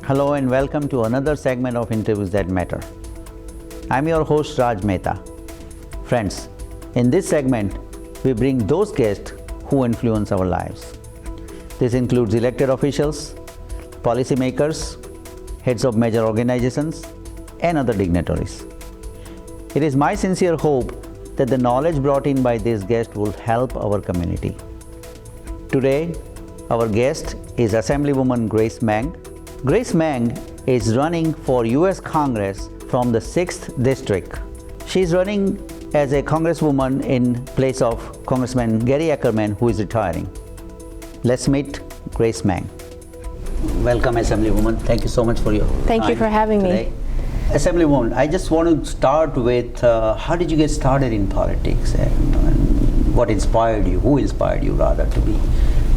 Hello and welcome to another segment of Interviews That Matter. I'm your host Raj Mehta. Friends, in this segment, we bring those guests who influence our lives. This includes elected officials, policymakers, heads of major organizations, and other dignitaries. It is my sincere hope that the knowledge brought in by these guests will help our community. Today, our guest is Assemblywoman Grace Meng. Grace Meng is running for US Congress from the 6th District. She is running as a congresswoman in place of Congressman Gary Ackerman, who is retiring. Let's meet Grace Meng. Welcome, Assemblywoman. Thank you so much for your Thank you for having today. Me. Assemblywoman, I just want to start with how did you get started in politics and what inspired you, who inspired you rather to be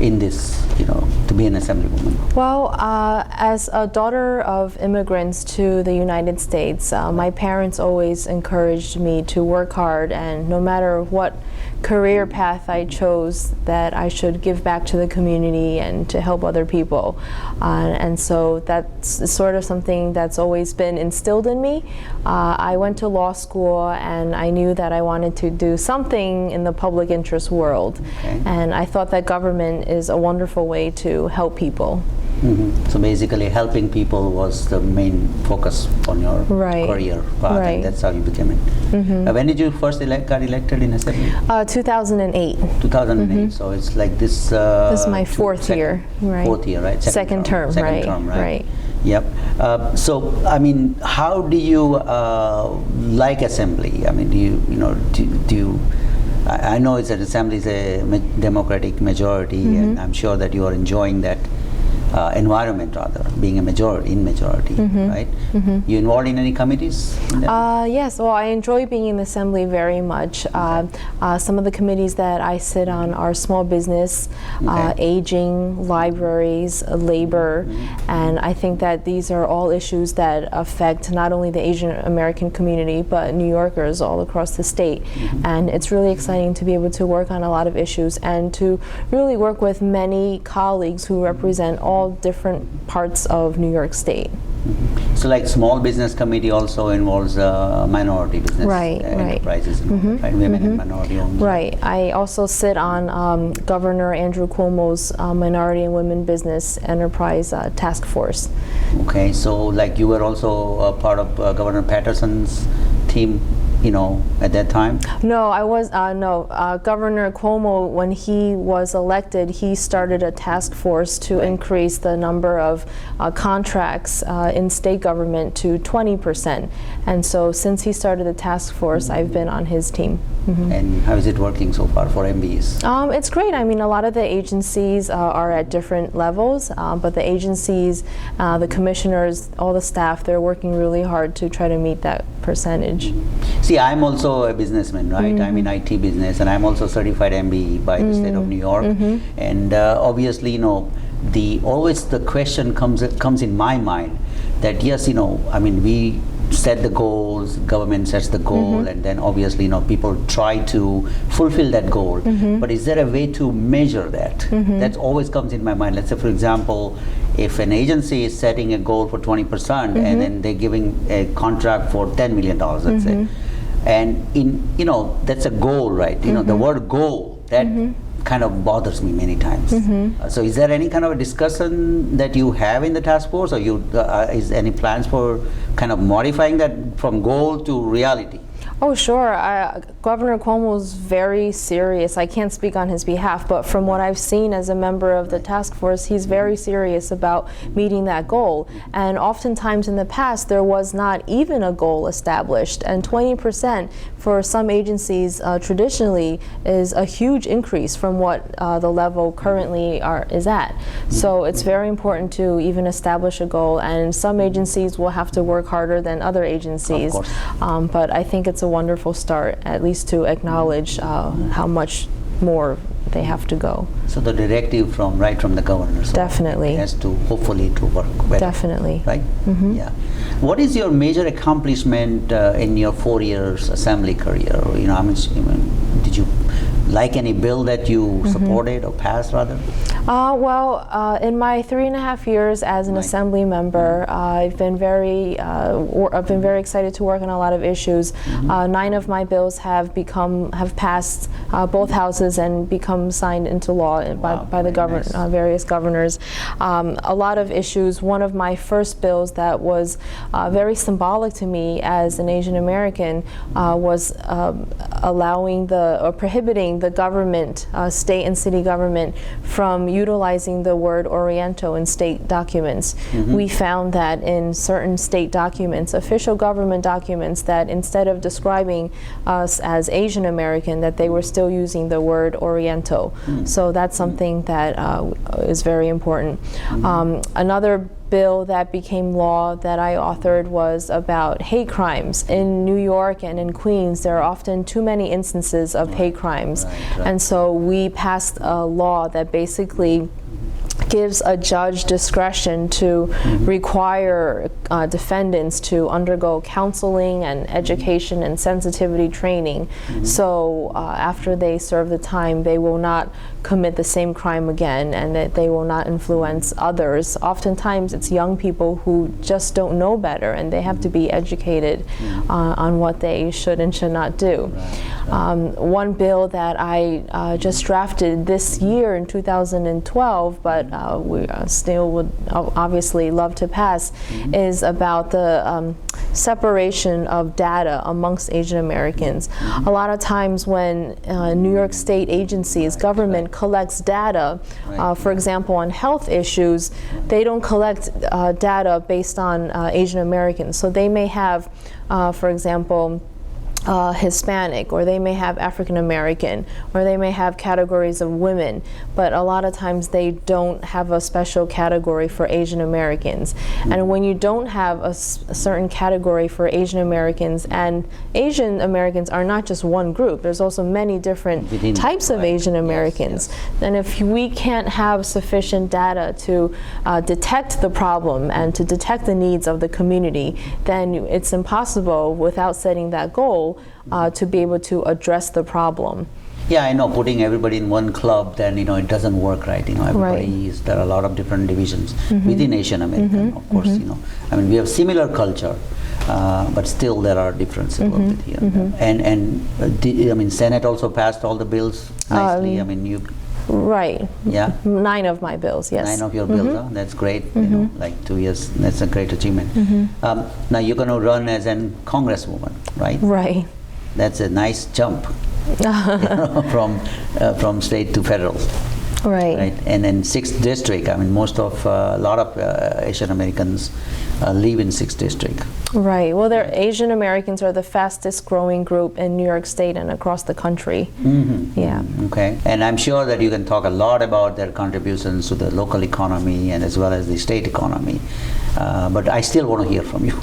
in this, to be an Assemblywoman? Well, as a daughter of immigrants to the United States, my parents always encouraged me to work hard, and no matter what career path I chose, that I should give back to the community and to help other people. And so that's sort of something that's always been instilled in me. I went to law school and I knew that I wanted to do something in the public interest world. Okay. And I thought that government is a wonderful way to help people. Mm-hmm. So basically helping people was the main focus on your career path, and that's how you became it. Mm-hmm. When did you first got elected in Assembly? 2008. 2008, mm-hmm. So it's like this... this is my fourth year, right? Fourth year, right? Second term, right? Right. Yep. So, I mean, how do you like Assembly? I mean, do you I know it's an Assembly is a Democratic majority, mm-hmm. and I'm sure that you are enjoying that environment rather, being a majority, mm-hmm. right? Mm-hmm. You involved in any committees? Yes, well, I enjoy being in the Assembly very much. Okay. Some of the committees that I sit on are small business, okay. Aging, libraries, labor, mm-hmm. and I think that these are all issues that affect not only the Asian American community, but New Yorkers all across the state. Mm-hmm. And it's really exciting to be able to work on a lot of issues and to really work with many colleagues who represent all different parts of New York State. Mm-hmm. So like small business committee also involves minority business enterprises, mm-hmm. right? Women mm-hmm. and minority owned. Right. I also sit on Governor Andrew Cuomo's Minority and Women Business Enterprise Task Force. Okay, so like you were also part of Governor Patterson's team, at that time? No, I was, Governor Cuomo, when he was elected, he started a task force to increase the number of contracts in state government to 20%. And so since he started the task force, mm-hmm. I've been on his team. Mm-hmm. And how is it working so far for MBs? It's great. I mean, a lot of the agencies are at different levels, but the agencies, the commissioners, all the staff, they're working really hard to try to meet that percentage. Mm-hmm. See, I'm also a businessman, right? Mm-hmm. I'm in IT business, and I'm also certified MBE by the state of New York. Mm-hmm. And obviously, always the question comes in my mind that yes, we set the goals, government sets the goal, mm-hmm. and then obviously, people try to fulfill that goal. Mm-hmm. But is there a way to measure that? Mm-hmm. That always comes in my mind. Let's say, for example, if an agency is setting a goal for 20%, mm-hmm. and then they're giving a contract for $10 million, let's mm-hmm. say, and that's a goal, right? Mm-hmm. The word goal, that mm-hmm. kind of bothers me many times. Mm-hmm. So is there any kind of a discussion that you have in the task force, or is any plans for kind of modifying that from goal to reality? Oh, sure. Governor Cuomo's very serious. I can't speak on his behalf, but from what I've seen as a member of the task force, he's very serious about meeting that goal. And oftentimes in the past, there was not even a goal established. And 20% for some agencies traditionally is a huge increase from what the level currently is at. So it's very important to even establish a goal. And some agencies will have to work harder than other agencies. But I think it's a wonderful start, at least to acknowledge how much more they have to go. So the directive from the governor definitely has to hopefully to work better. Definitely. Right? Mm-hmm. Yeah. What is your major accomplishment in your 4 years assembly career? Did you like any bill that you supported or passed, rather? In my 3.5 years as an assembly member, I've been very excited to work on a lot of issues. 9 of my bills have passed both houses and become signed into law by the various governors. A lot of issues. One of my first bills that was very symbolic to me as an Asian American was prohibiting the government, state and city government, from utilizing the word Oriental in state documents. We found that in certain state documents, official government documents, that instead of describing us as Asian American, that they were still using the word Oriental. So that's something that is very important. Another bill that became law that I authored was about hate crimes. In New York and in Queens, there are often too many instances of hate crimes. And so we passed a law that basically gives a judge discretion to require defendants to undergo counseling and education and sensitivity training. So after they serve the time, they will not commit the same crime again, and that they will not influence others. Oftentimes it's young people who just don't know better, and they have to be educated on what they should and should not do. One bill that I just drafted this year in 2012, but we still would obviously love to pass, is about the separation of data amongst Asian Americans. A lot of times when New York State agencies, government collects data, for example, on health issues, they don't collect data based on Asian Americans. So they may have, for example, Hispanic, or they may have African American, or they may have categories of women, but a lot of times they don't have a special category for Asian Americans. And when you don't have a certain category for Asian Americans, and Asian Americans are not just one group, there's also many different types of Asian Americans. And if we can't have sufficient data to detect the problem and to detect the needs of the community, then it's impossible, without setting that goal, to be able to address the problem. Yeah, I know, putting everybody in one club, then it doesn't work, right? Everybody is, there are a lot of different divisions within Asian American, of course. I mean, we have similar culture, but still there are differences a little bit here. And Senate also passed all the bills nicely. Right. Yeah. 9 of my bills, yes. 9 of your bills, huh? That's great. Like 2 years, that's a great achievement. Now you're going to run as a congresswoman, right? Right. That's a nice jump from state to federal. Right. And then 6th district, most of a lot of Asian Americans live in 6th district. Right. Well, Asian Americans are the fastest growing group in New York State and across the country. Yeah. Okay. And I'm sure that you can talk a lot about their contributions to the local economy and as well as the state economy. But I still want to hear from you.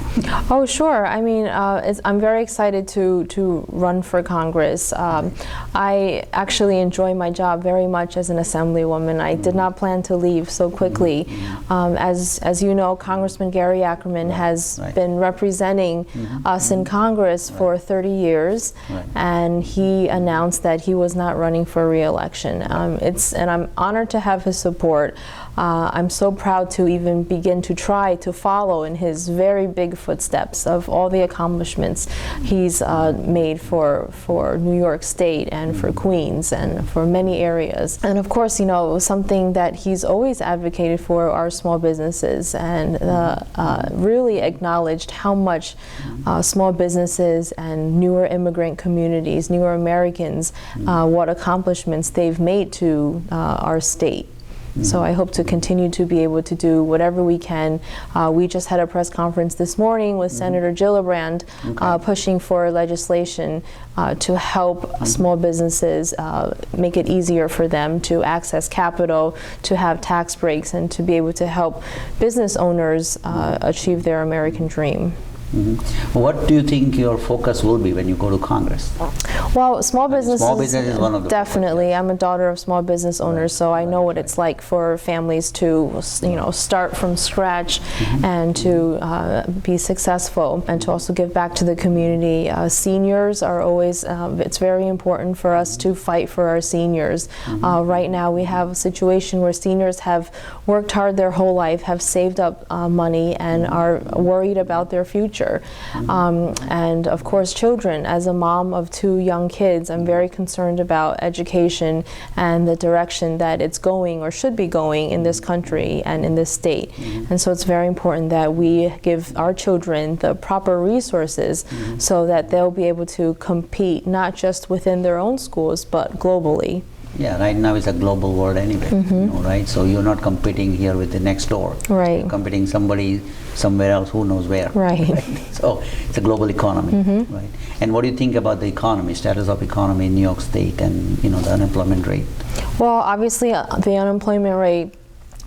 Oh, sure. I'm very excited to run for Congress. I actually enjoy my job very much as an Assemblywoman. I did not plan to leave so quickly. As you know, Congressman Gary Ackerman has been representing us in Congress for 30 years, and he announced that he was not running for re-election. And I'm honored to have his support. I'm so proud to even begin to try to follow in his very big footsteps of all the accomplishments he's made for New York State and for Queens and for many areas. And of course, something that he's always advocated for are small businesses, and really acknowledged how much small businesses and newer immigrant communities, newer Americans, what accomplishments they've made to our state. So I hope to continue to be able to do whatever we can. We just had a press conference this morning with Senator Gillibrand pushing for legislation to help small businesses, make it easier for them to access capital, to have tax breaks, and to be able to help business owners achieve their American dream. What do you think your focus will be when you go to Congress? Well, small business is one of the definitely. I'm a daughter of small business owners, so I know what it's like for families to, start from scratch and to be successful, and to also give back to the community. Seniors are always. It's very important for us to fight for our seniors. Right now, we have a situation where seniors have worked hard their whole life, have saved up money, and are worried about their future. And of course, children. As a mom of 2 young kids, I'm very concerned about education and the direction that it's going or should be going in this country and in this state. And so it's very important that we give our children the proper resources so that they'll be able to compete not just within their own schools but globally. Yeah, right now it's a global world anyway, right? So you're not competing here with the next door. Right. You're competing somebody somewhere else, who knows where. Right. So it's a global economy, right? And what do you think about the economy, status of economy in New York State, and the unemployment rate? Well, obviously the unemployment rate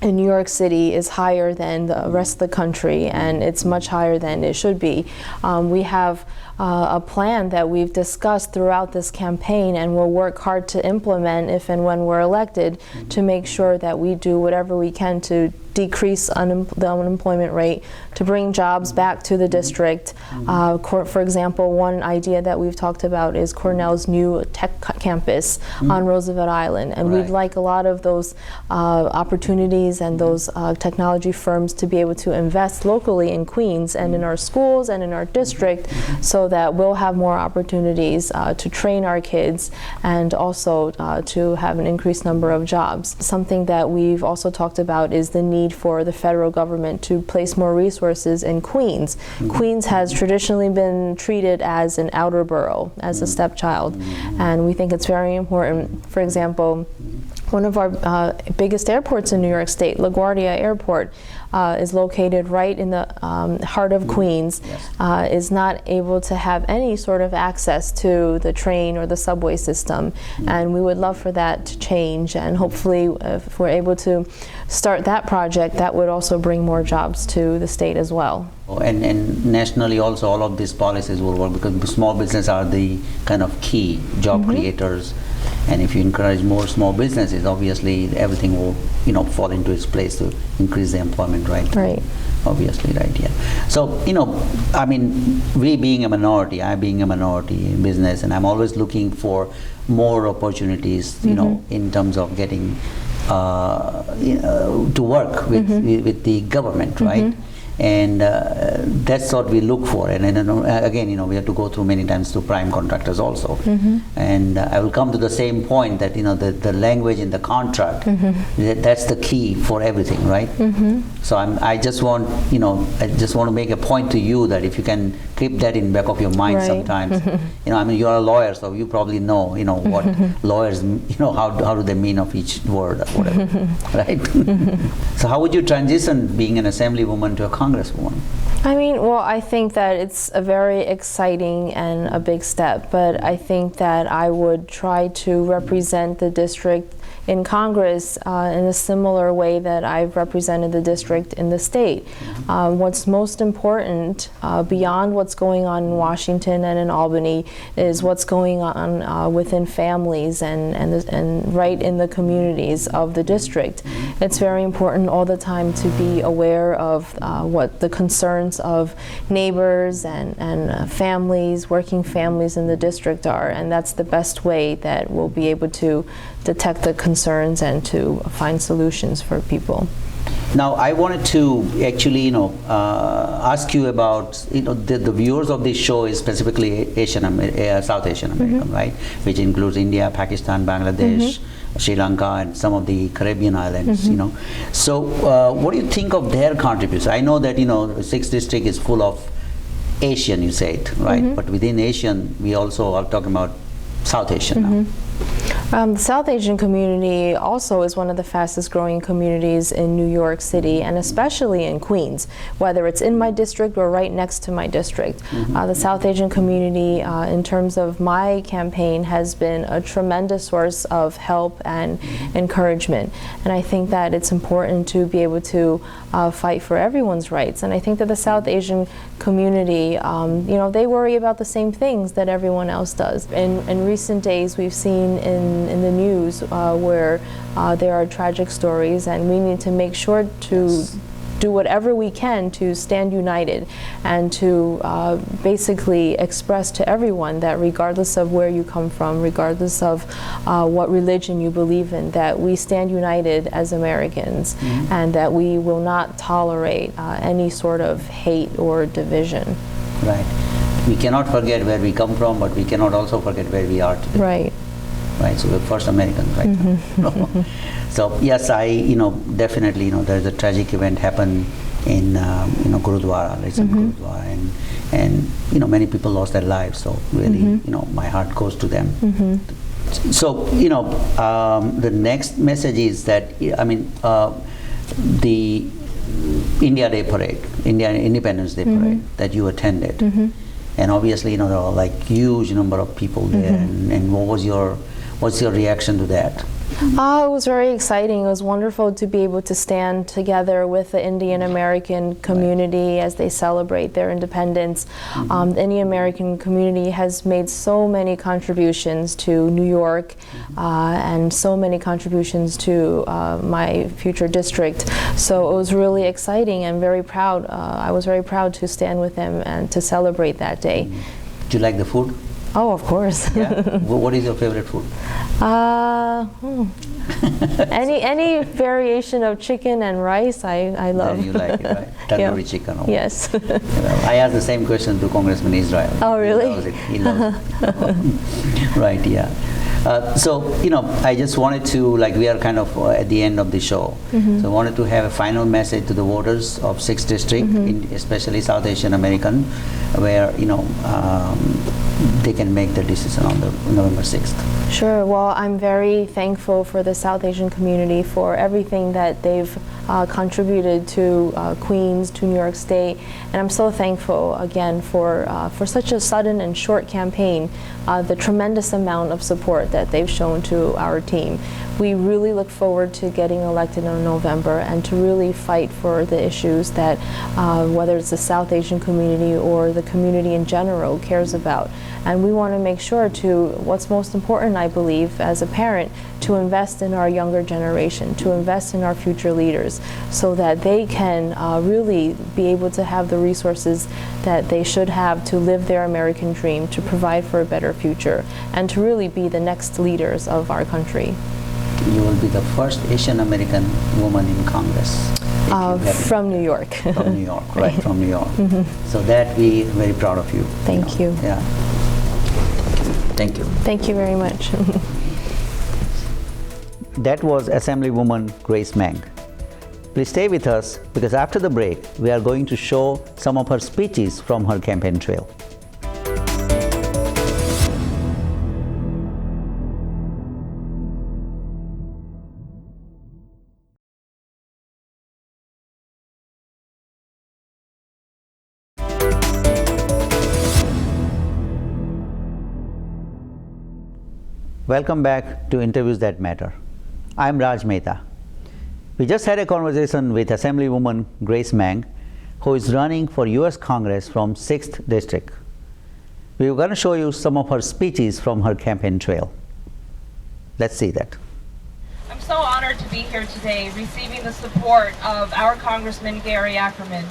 in New York City is higher than the rest of the country, and it's much higher than it should be. We have a plan that we've discussed throughout this campaign, and we'll work hard to implement if and when we're elected, to make sure that we do whatever we can to decrease the unemployment rate, to bring jobs back to the district. For example, one idea that we've talked about is Cornell's new tech campus on Roosevelt Island, and we'd like a lot of those opportunities and those technology firms to be able to invest locally in Queens and in our schools and in our district, so that we'll have more opportunities to train our kids, and also to have an increased number of jobs. Something that we've also talked about is the need for the federal government to place more resources in Queens. Queens has traditionally been treated as an outer borough, as a stepchild, and we think it's very important. For example, one of our biggest airports in New York State, LaGuardia Airport, is located right in the heart of Queens, is not able to have any sort of access to the train or the subway system, and we would love for that to change, and hopefully if we're able to start that project, that would also bring more jobs to the state as well. And nationally also, all of these policies will work, because small business are the kind of key job creators, and if you encourage more small businesses, obviously everything will fall into its place to increase the employment, right? Obviously, right? Yeah. So I mean, we being a minority, I being a minority in business, and I'm always looking for more opportunities, in terms of getting to work with the government, right? And that's what we look for. And again, we have to go through many times to prime contractors also. And I will come to the same point that the language in the contract, that's the key for everything, right? So I just want to make a point to you that if you can keep that in back of your mind sometimes. I mean, you are a lawyer, so you probably know what lawyers, how do they mean of each word or whatever, right? So how would you transition being an Assemblywoman to a Congresswoman? I mean, well, I think that it's a very exciting and a big step, but I think that I would try to represent the district in Congress in a similar way that I've represented the district in the state. What's most important beyond what's going on in Washington and in Albany is what's going on within families and right in the communities of the district. It's very important all the time to be aware of what the concerns of neighbors and families, working families in the district are, and that's the best way that we'll be able to detect the concerns and to find solutions for people. Now, I wanted to actually, ask you about, the viewers of this show is specifically South Asian American, right? Which includes India, Pakistan, Bangladesh, Sri Lanka, and some of the Caribbean islands, So, what do you think of their contribution? I know that, 6th district is full of Asian, you said, right? But within Asian, we also are talking about South Asian now. The South Asian community also is one of the fastest growing communities in New York City, and especially in Queens, whether it's in my district or right next to my district. The South Asian community, in terms of my campaign, has been a tremendous source of help and encouragement. And I think that it's important to be able to fight for everyone's rights. And I think that the South Asian community, they worry about the same things that everyone else does. In recent days, we've seen in the news where there are tragic stories, and we need to make sure to do whatever we can to stand united and to basically express to everyone that regardless of where you come from, regardless of what religion you believe in, that we stand united as Americans and that we will not tolerate any sort of hate or division. Right. We cannot forget where we come from, but we cannot also forget where we are today. Right. Right. So we're first Americans, right? So yes, definitely, there's a tragic event happened in, Gurudwara, Gurudwara, and many people lost their lives. So really, my heart goes to them. So, the next message is that, the India Day Parade, India Independence Day Parade that you attended, and obviously, there were like huge number of people there. And what's your reaction to that? It was very exciting. It was wonderful to be able to stand together with the Indian American community as they celebrate their independence. The Indian American community has made so many contributions to New York and so many contributions to my future district. So it was really exciting and very proud. I was very proud to stand with them and to celebrate that day. Do you like the food? Oh, of course. Yeah? What is your favorite food? Any variation of chicken and rice, I love. Yeah, you like it, right? Tandoori chicken. Yes. I asked the same question to Congressman Israel. Oh, really? He loves it. He loves it. Right, yeah. So, I just wanted to, we are kind of at the end of the show. So I wanted to have a final message to the voters of 6th District, especially South Asian American, where, they can make their decision on November 6th. Sure. Well, I'm very thankful for the South Asian community for everything that they've contributed to Queens, to New York State, and I'm so thankful again for such a sudden and short campaign, the tremendous amount of support that they've shown to our team. We really look forward to getting elected in November and to really fight for the issues that whether it's the South Asian community or the community in general cares about. And we want to make sure to, what's most important, I believe, as a parent, to invest in our younger generation, to invest in our future leaders, so that they can really be able to have the resources that they should have to live their American dream, to provide for a better future, and to really be the next leaders of our country. You will be the first Asian American woman in Congress. From New York. From New York, right, from New York. So that we're very proud of you. Thank you. Yeah. Thank you. Thank you very much. That was Assemblywoman Grace Meng. Please stay with us, because after the break, we are going to show some of her speeches from her campaign trail. Welcome back to Interviews That Matter. I'm Raj Mehta. We just had a conversation with Assemblywoman Grace Meng, who is running for US Congress from 6th District. We're going to show you some of her speeches from her campaign trail. Let's see that. I'm so honored to be here today, receiving the support of our Congressman Gary Ackerman.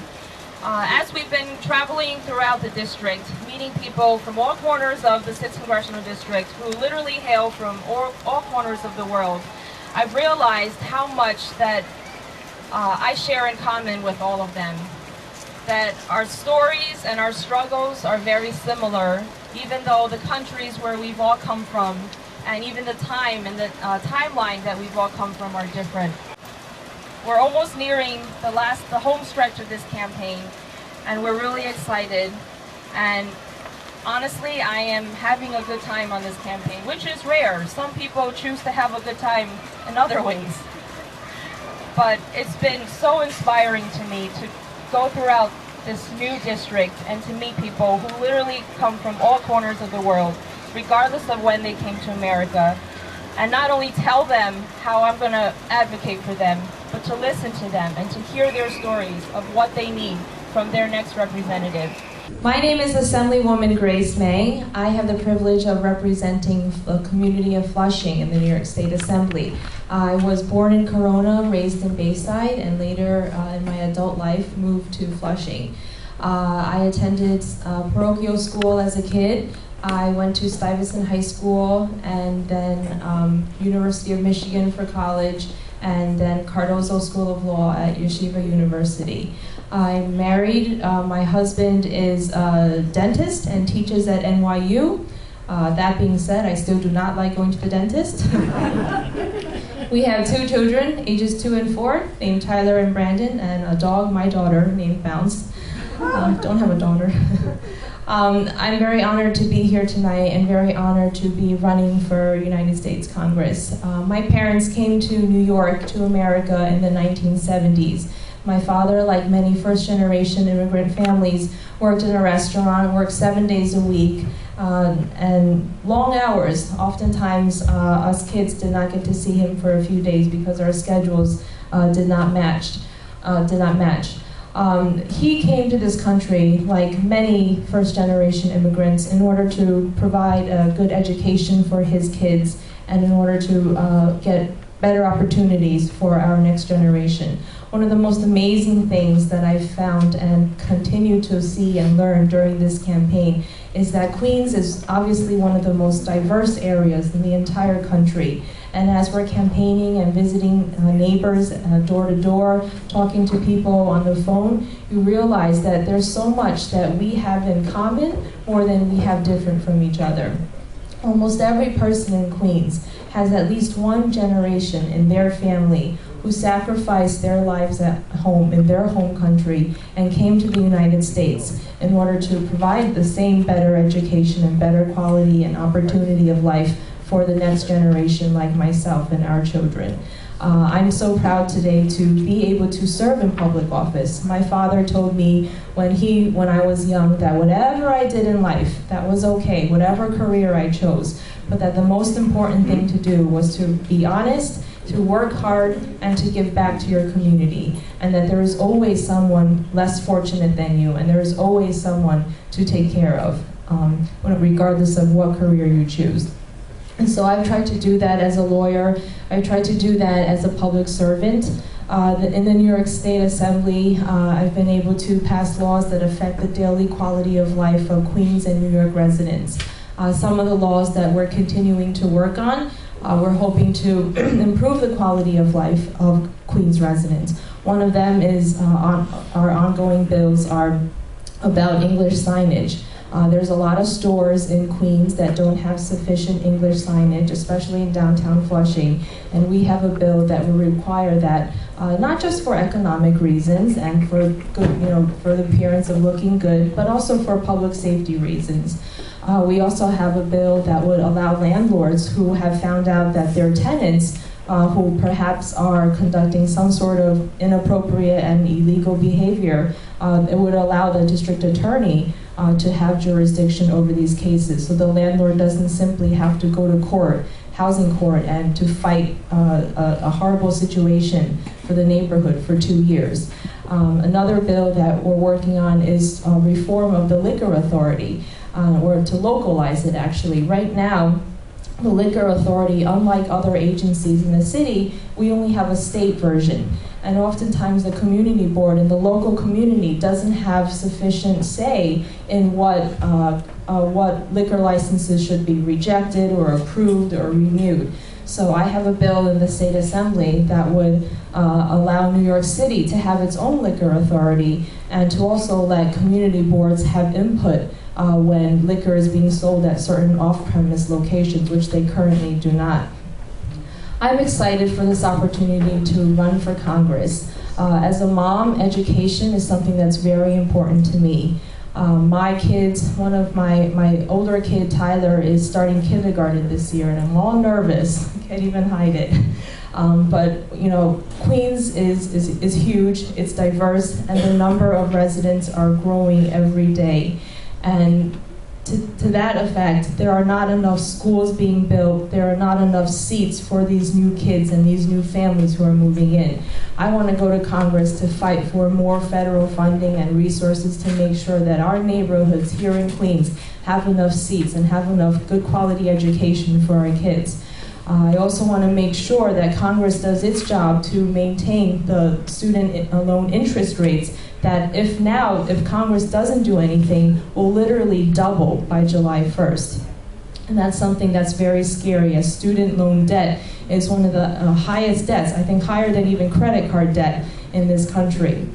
As we've been traveling throughout the district, meeting people from all corners of the 6th Congressional District who literally hail from all corners of the world, I've realized how much that I share in common with all of them. That our stories and our struggles are very similar, even though the countries where we've all come from and even the time and the timeline that we've all come from are different. We're almost nearing the home stretch of this campaign, and we're really excited. And honestly, I am having a good time on this campaign, which is rare. Some people choose to have a good time in other ways. But it's been so inspiring to me to go throughout this new district and to meet people who literally come from all corners of the world, regardless of when they came to America, and not only tell them how I'm going to advocate for them, but to listen to them and to hear their stories of what they need from their next representative. My name is Assemblywoman Grace Meng. I have the privilege of representing the community of Flushing in the New York State Assembly. I was born in Corona, raised in Bayside, and later in my adult life moved to Flushing. I attended parochial school as a kid. I went to Stuyvesant High School and then University of Michigan for college, and then Cardozo School of Law at Yeshiva University. I'm married. My husband is a dentist and teaches at NYU. That being said, I still do not like going to the dentist. We have 2 children, ages 2 and 4, named Tyler and Brandon, and a dog, my daughter, named Bounce. Don't have a daughter. I'm very honored to be here tonight and very honored to be running for United States Congress. My parents came to New York, to America in the 1970s. My father, like many first-generation immigrant families, worked in a restaurant, worked 7 days a week, and long hours. Oftentimes, us kids did not get to see him for a few days because our schedules did not match. He came to this country, like many first-generation immigrants, in order to provide a good education for his kids and in order to get better opportunities for our next generation. One of the most amazing things that I've found and continue to see and learn during this campaign is that Queens is obviously one of the most diverse areas in the entire country. And as we're campaigning and visiting neighbors door to door, talking to people on the phone, you realize that there's so much that we have in common more than we have different from each other. Almost every person in Queens has at least one generation in their family who sacrificed their lives at home, in their home country, and came to the United States in order to provide the same better education and better quality and opportunity of life for the next generation like myself and our children. I'm so proud today to be able to serve in public office. My father told me when I was young that whatever I did in life, that was okay, whatever career I chose, but that the most important thing to do was to be honest, to work hard, and to give back to your community, and that there is always someone less fortunate than you, and there is always someone to take care of, regardless of what career you choose. And so I've tried to do that as a lawyer. I've tried to do that as a public servant. In the New York State Assembly, I've been able to pass laws that affect the daily quality of life of Queens and New York residents. Some of the laws that we're continuing to work on, we're hoping to improve the quality of life of Queens residents. One of them is our ongoing bills are about English signage. There's a lot of stores in Queens that don't have sufficient English signage, especially in downtown Flushing, and we have a bill that will require that, not just for economic reasons and for good, for the appearance of looking good, but also for public safety reasons. We also have a bill that would allow landlords who have found out that their tenants who perhaps are conducting some sort of inappropriate and illegal behavior, it would allow the district attorney to have jurisdiction over these cases. So the landlord doesn't simply have to go to court, housing court, and to fight a horrible situation for the neighborhood for 2 years. Another bill that we're working on is reform of the liquor authority, or to localize it actually. Right now, the liquor authority, unlike other agencies in the city, we only have a state version. And oftentimes the community board and the local community doesn't have sufficient say in what liquor licenses should be rejected or approved or renewed. So I have a bill in the state assembly that would allow New York City to have its own liquor authority and to also let community boards have input when liquor is being sold at certain off-premise locations, which they currently do not. I'm excited for this opportunity to run for Congress. As a mom, education is something that's very important to me. My kids, one of my older kid, Tyler, is starting kindergarten this year, and I'm all nervous. I can't even hide it. But you know, Queens is huge, it's diverse, and the number of residents are growing every day. And to that effect, there are not enough schools being built, there are not enough seats for these new kids and these new families who are moving in. I want to go to Congress to fight for more federal funding and resources to make sure that our neighborhoods here in Queens have enough seats and have enough good quality education for our kids. I also want to make sure that Congress does its job to maintain the student loan interest rates that if Congress doesn't do anything, will literally double by July 1st. And that's something that's very scary, as student loan debt is one of the highest debts, I think higher than even credit card debt in this country.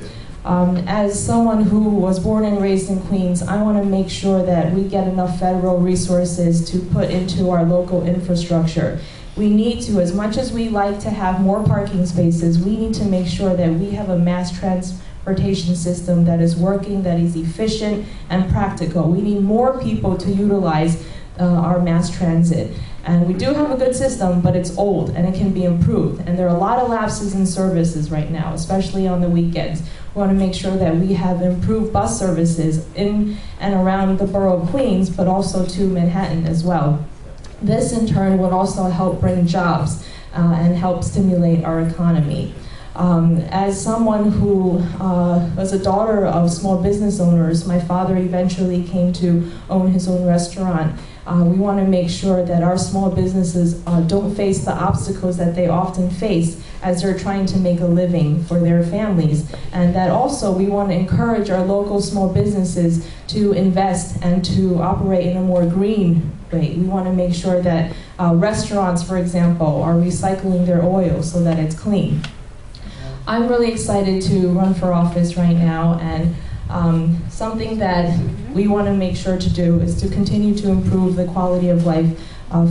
As someone who was born and raised in Queens, I want to make sure that we get enough federal resources to put into our local infrastructure. We need to, as much as we like to have more parking spaces, we need to make sure that we have a mass transportation system that is working, that is efficient and practical. We need more people to utilize our mass transit. And we do have a good system, but it's old and it can be improved. And there are a lot of lapses in services right now, especially on the weekends. We want to make sure that we have improved bus services in and around the borough of Queens, but also to Manhattan as well. This in turn would also help bring jobs and help stimulate our economy. As someone who was a daughter of small business owners, my father eventually came to own his own restaurant. We want to make sure that our small businesses don't face the obstacles that they often face as they're trying to make a living for their families. And that also we want to encourage our local small businesses to invest and to operate in a more green way. We want to make sure that restaurants, for example, are recycling their oil so that it's clean. I'm really excited to run for office right now, and something that we want to make sure to do is to continue to improve the quality of life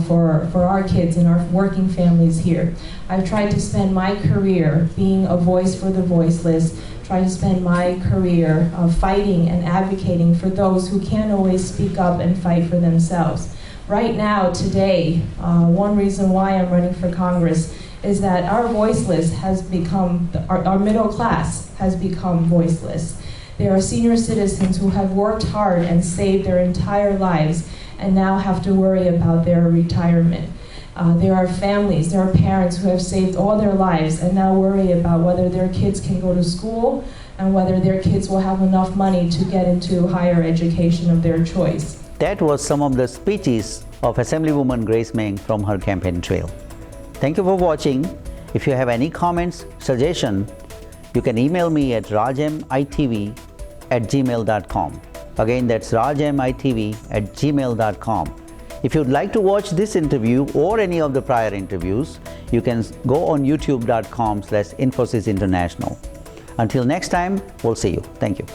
for our kids and our working families here. I've tried to spend my career being a voice for the voiceless, tried to spend my career fighting and advocating for those who can't always speak up and fight for themselves. Right now, today, one reason why I'm running for Congress is that our voiceless has become, our middle class has become voiceless. There are senior citizens who have worked hard and saved their entire lives and now have to worry about their retirement. There are families, there are parents who have saved all their lives and now worry about whether their kids can go to school and whether their kids will have enough money to get into higher education of their choice. That was some of the speeches of Assemblywoman Grace Meng from her campaign trail. Thank you for watching. If you have any comments, suggestion, you can email me at rajmitv@gmail.com. Again, that's rajmitv@gmail.com. If you'd like to watch this interview or any of the prior interviews, you can go on youtube.com/Infosys International. Until next time, we'll see you. Thank you.